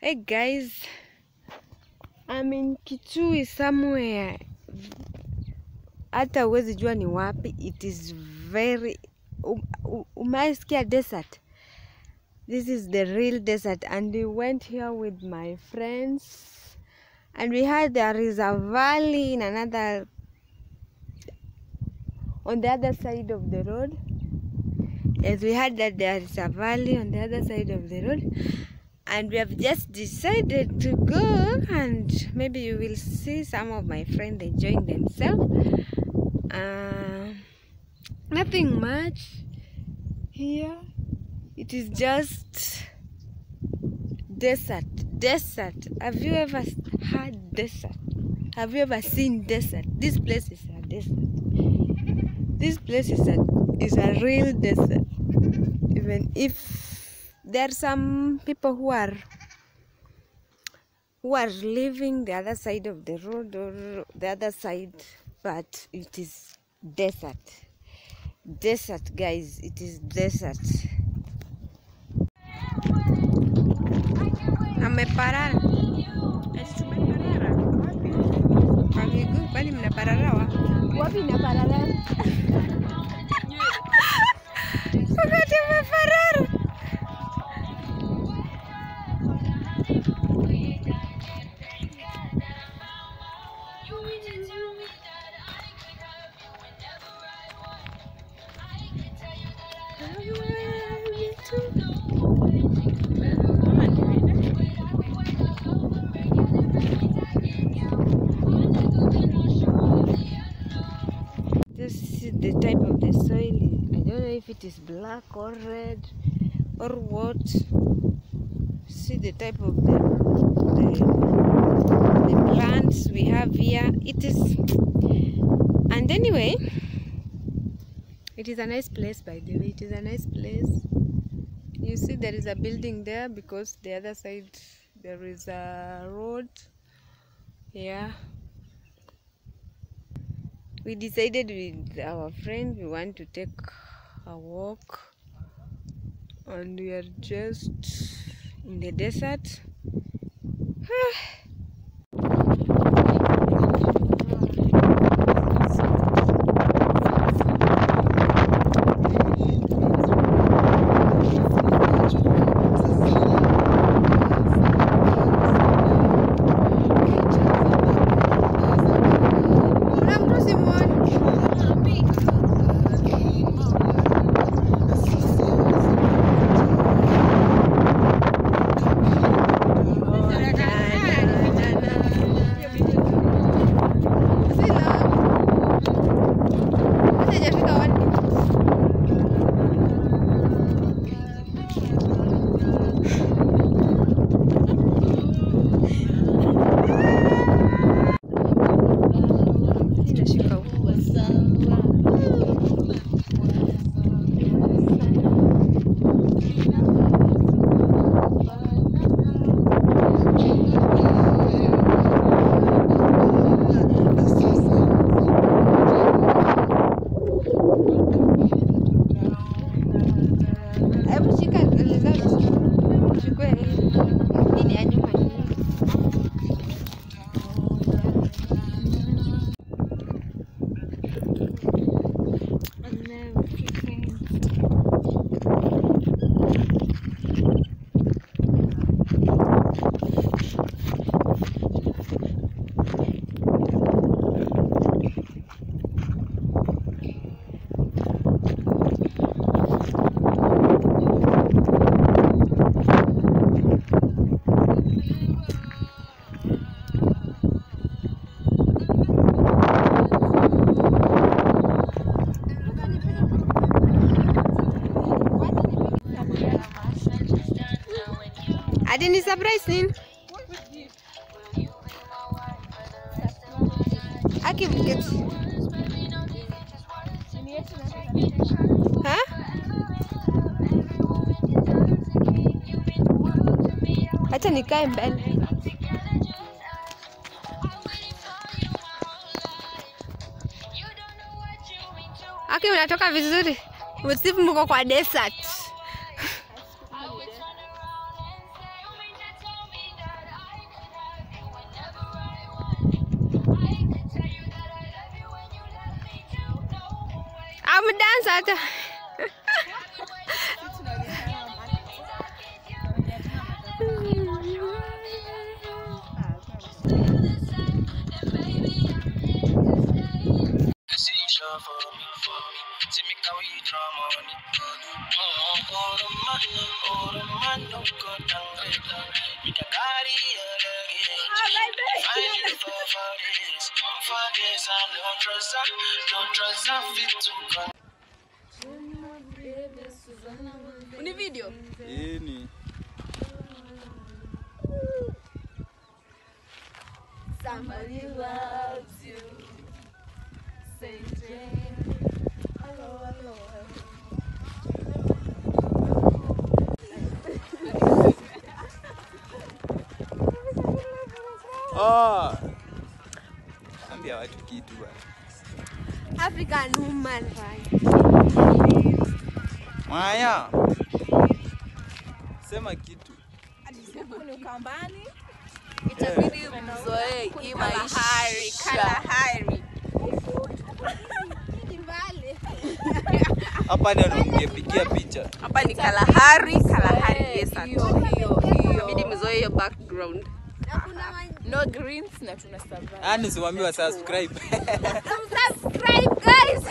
Hey guys, I'm in Kitui somewhere. Hata uwezi jua ni wapi. It is very umaisikia desert. This is the real desert, and we went here with my friends, and we heard there is a valley in another, on the other side of the road. Yes, we heard that there is a valley on the other side of the road. And we have just decided to go, and maybe you will see some of my friends enjoying themselves. Nothing much here. It is just desert. Desert. Have you ever heard desert? Have you ever seen desert? This place is a desert. This place is a real desert. Even if there are some people who are living the other side of the road or the other side, but it is desert. Desert, guys, it is desert. Ameparara. Kwa miguu, kwani mnapararawa? Wapi mnaparara? Wakati umeparara. Just see the type of the soil. I don't know if it is black or red or what. See the type of the plants we have here. It is, and anyway, it is a nice place, by the way. It is a nice place. You see there is a building there because the other side there is a road. Yeah. We decided with our friend we want to take a walk, and we are just in the desert. I didn't surprise him. I keep it. Huh? Acha nikae mbele. Aki unatoka vizuri. Msifu mko kwa desert. mdance hata. Uni video? Ini. Somebody loves you. Say Jane. Hello, hello. Oh. Ambia watu kitu bwana. African woman right. Maya. Sema kitu. WALK in Ukambani. Itabidi mzoe hii maisha. Kalahari. Hapa ndio ungepigia picha. Hapa ni Kalahari desert. Hiyo. Itabidi mzoe hiyo background. No greens na tuna survive. Ani siwaambiwa subscribe. Subscribe guys.